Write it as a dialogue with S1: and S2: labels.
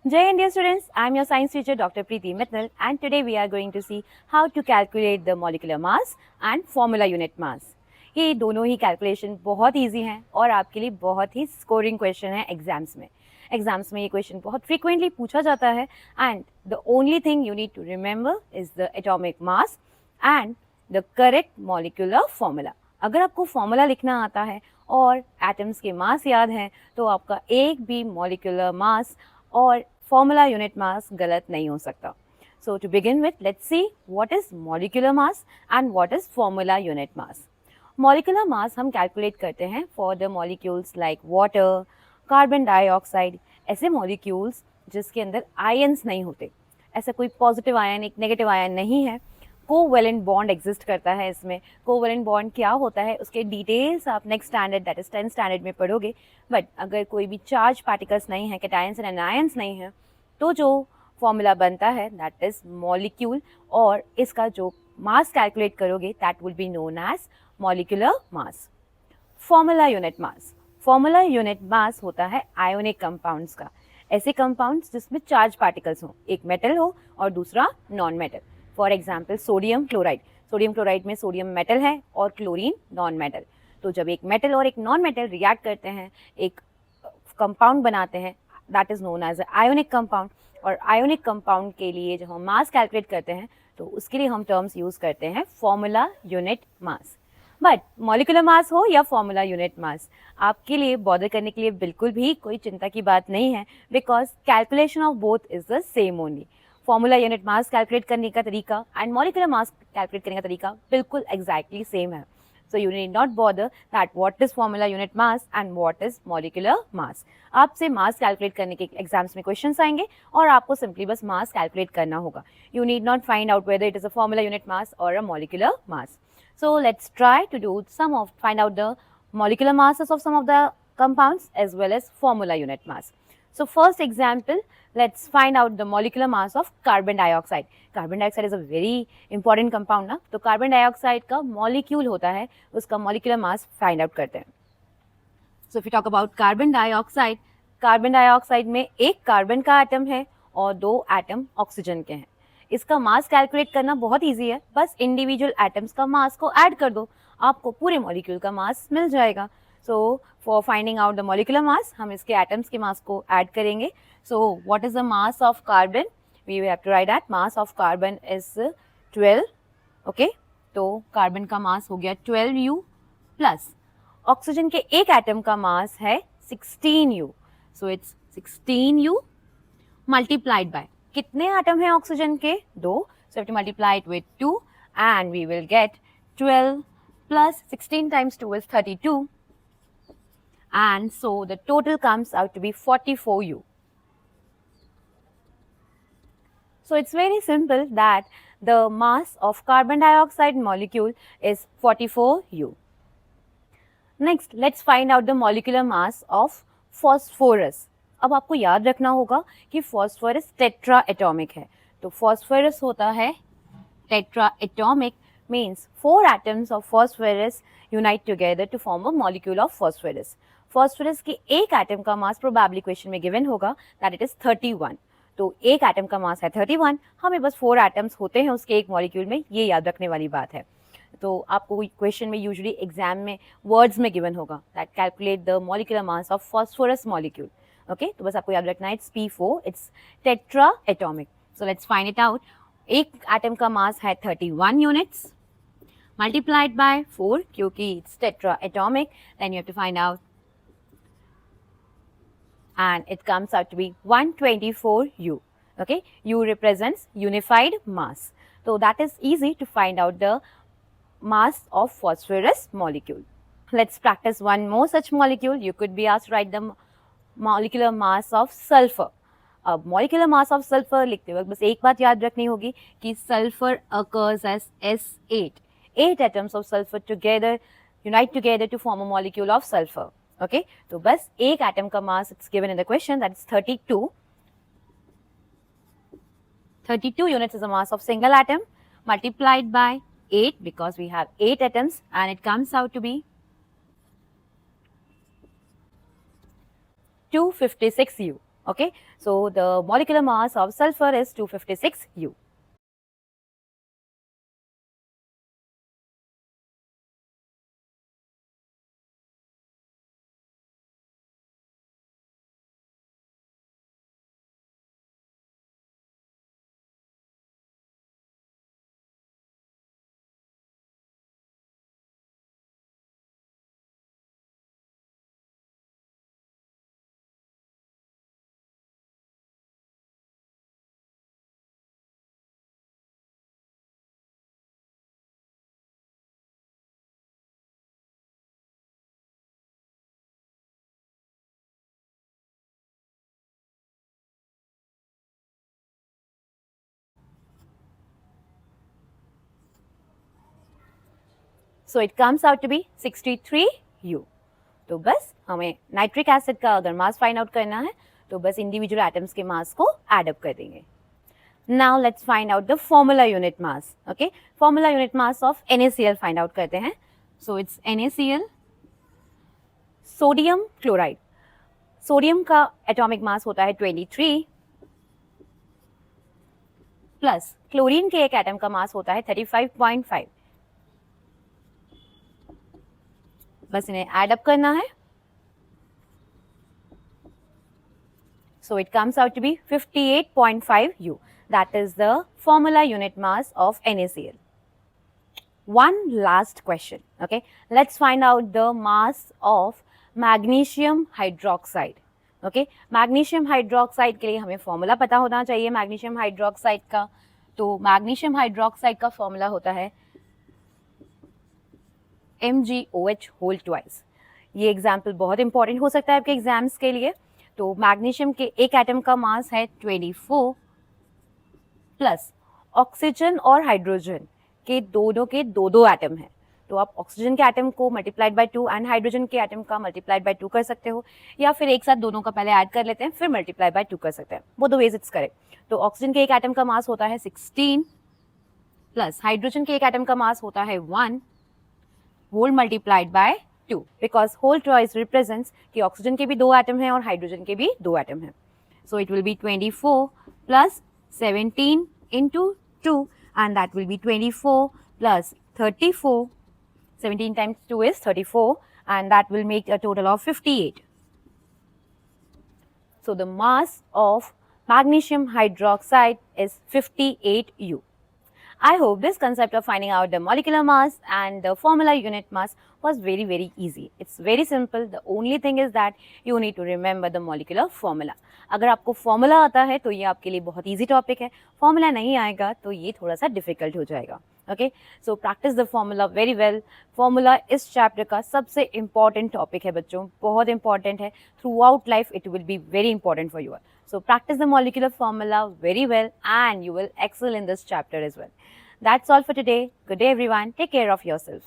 S1: Jai India students, I am your science teacher Dr. Preeti Mittal and today we are going to see how to calculate the molecular mass and formula unit mass. ये दोनों ही calculation बहुत easy हैं और आपके लिए बहुत ही scoring question है एग्जाम्स में ये क्वेश्चन बहुत फ्रीक्वेंटली पूछा जाता है and the only thing you need to remember is the atomic mass and the correct molecular formula. अगर आपको फॉर्मूला लिखना आता है और एटम्स के मास याद हैं तो आपका एक भी मॉलिक्यूलर मास और फॉर्मूला यूनिट मास गलत नहीं हो सकता. So to begin with, let's see what is molecular mass and what is formula unit mass. Molecular mass हम calculate करते हैं for the molecules like water, carbon dioxide, ऐसे molecules जिसके अंदर ions नहीं होते. ऐसा कोई positive ion एक negative ion नहीं है. कोवेलेंट बॉन्ड एग्जिस्ट करता है इसमें. कोवेलेंट बॉन्ड क्या होता है उसके डिटेल्स आप next standard that is 10th standard में पढ़ोगे. बट अगर कोई भी चार्ज पार्टिकल्स नहीं है, कैटायंस एंड एनायंस नहीं है, तो जो फॉर्मूला बनता है दैट इज मॉलिक्यूल और इसका जो मास कैलकुलेट करोगे that will be known as molecular mass. Formula unit mass. Formula unit mass होता है आयोनिक कंपाउंड्स का. ऐसे कंपाउंड्स जिसमें चार्ज पार्टिकल्स हो, एक मेटल हो और दूसरा non metal. For example sodium chloride. Sodium chloride में सोडियम मेटल है और क्लोरीन नॉन मेटल. तो जब एक मेटल और एक नॉन मेटल रिएक्ट करते हैं, एक कंपाउंड बनाते हैं, that is known as ionic compound. और आयोनिक कंपाउंड के लिए जब हम मास कैलकुलेट करते हैं तो उसके लिए हम टर्म्स यूज करते हैं formula unit mass. But molecular mass हो या फॉर्मूला यूनिट मास, आपके लिए बॉदर करने के लिए बिल्कुल भी कोई चिंता की बात नहीं है, because calculation of both is the same only. Formula unit mass calculate करने का तरीका एंड मॉलिक्यूलर मास कैलकुलेट करने का तरीका बिल्कुल एग्जैक्टली सेम है. So you need not bother that what is formula unit mass and what is molecular mass. आपसे mass calculate करने के एग्जाम्स में क्वेश्चंस आएंगे और आपको सिंपली बस मास कैलकुलेट करना होगा. You need not find out whether it is a formula unit mass और a molecular mass. So let's try to do find out the molecular masses of some of the compounds as well as formula unit mass. So first example, let's find out the molecular mass of carbon dioxide. Carbon dioxide is a very important compound ना, तो carbon dioxide का molecule होता है, उसका molecular mass find out करते हैं. So if we talk about carbon dioxide में एक कार्बन का एटम है और दो एटम ऑक्सीजन के हैं. इसका मास कैलकुलेट करना बहुत इजी है, बस इंडिविजुअल एटम्स का मास को ऐड कर दो, आपको पूरे मॉलिक्यूल का मास मिल जाएगा. So for finding out the molecular mass हम इसके एटम्स के मास को ऐड करेंगे. So what is the mass of carbon? We have to write that mass of carbon is 12. Okay, तो कार्बन का मास हो गया 12U प्लस ऑक्सीजन के एक एटम का मास है 16U. So it's 16U multiplied by कितने एटम हैं ऑक्सीजन के? 2. So we have to multiply it with 2 and we will get 12 plus 16 times 2 is 32 and so the total comes out to be 44U. So it's very simple that the mass of carbon dioxide molecule is 44U. Next, let's find out the molecular mass of phosphorus. अब आपको याद रखना होगा कि phosphorus tetra atomic है. तो phosphorus होता है tetra atomic, means 4 atoms of phosphorus unite together to form a molecule of phosphorus. Phosphorus के एक एटम का मास प्रोबेबली क्वेश्चन में गिवन होगा दैट इट इज 31. तो एक एटम का मास है 31, हमें बस 4 एटम्स होते हैं उसके एक मॉलिक्यूल में, ये याद रखने वाली बात है. तो आपको क्वेश्चन में यूजुअली एग्जाम में वर्ड्स में गिवन होगा that calculate the molecular mass of phosphorus molecule. Okay, तो बस आपको याद रखना है it's P4, it's tetra atomic. So let's find it out. एक एटम का मास है 31 यूनिट्स मल्टीप्लाइड बाय 4 क्योंकि it's tetra atomic. Then you have to find out and it comes out to be 124U. Okay, U represents unified mass. So that is easy to find out the mass of phosphorus molecule. Let's practice one more such molecule. You could be asked to write the molecular mass of sulfur. अब molecular mass of sulfur लिखते वक्त बस एक बात याद रखनी होगी कि sulfur occurs as S8. 8 atoms of sulfur together unite together to form a molecule of sulfur. Okay, तो बस एक एटम का मास it's given in the question that is 32. 32 units is the mass of single atom multiplied by 8 because we have 8 atoms and it comes out to be 256U. Okay, so the molecular mass of sulfur is 256 U. So it comes out to be 63 U. तो बस हमें nitric acid का अगर mass find out करना है तो बस individual atoms के मास को एड अप कर देंगे. Now let's find out the formula unit mass. Okay, formula unit mass of NaCl find out करते हैं. So it's NaCl, sodium chloride. Sodium का एटॉमिक मास होता है 23 प्लस क्लोरीन के एक एटम का मास होता है 35.5. बस इन्हें एड अप करना है. So it comes out to be 58.5 U. That is the formula unit mass of NaCl. One last question. Okay, let's find out the mass of magnesium hydroxide. Okay, magnesium hydroxide के लिए हमें formula पता होना चाहिए magnesium hydroxide का. तो magnesium hydroxide का formula होता है MgOH होल ट्वाइस. ये एग्जाम्पल बहुत इंपॉर्टेंट हो सकता है आपके एग्जाम्स के लिए. तो मैग्नीशियम के एक एटम का मास है 24 प्लस ऑक्सीजन और हाइड्रोजन के दोनों के दो एटम हैं. तो आप ऑक्सीजन के एटम को मल्टीप्लाइड बाय 2 एंड हाइड्रोजन के एटम का मल्टीप्लाइड बाय 2 कर सकते हो, या फिर एक साथ दोनों का पहले ऐड कर लेते हैं फिर मल्टीप्लाई बाय 2 कर सकते हैं. Both the ways it's correct. तो ऑक्सीजन के एक एटम का मास होता है 16 प्लस हाइड्रोजन के एक एटम का मास होता है 1 whole multiplied by 2, because whole twice represents कि ऑक्सीजन के भी दो एटम हैं और हाइड्रोजन के भी दो एटम हैं. So it will be 24 plus 17 into 2 and that will be 24 plus 34. 17 times 2 is 34 and that will make a total of 58. So the mass of magnesium hydroxide is 58 U. I hope this concept of finding out the molecular mass and the formula unit mass was very easy. It's very simple. The only thing is that you need to remember the molecular formula. अगर आपको formula आता है तो ये आपके लिए बहुत easy topic है. फॉर्मूला नहीं आएगा तो ये थोड़ा सा डिफिकल्ट हो जाएगा. Okay, so practice the formula very well. Formula इस चैप्टर का सबसे इंपॉर्टेंट टॉपिक है बच्चों, बहुत इंपॉर्टेंट है. Through out life it will be very important for you. So practice the molecular formula very well and you will excel in this chapter as well. That's all for today. Good day everyone. Take care of yourself.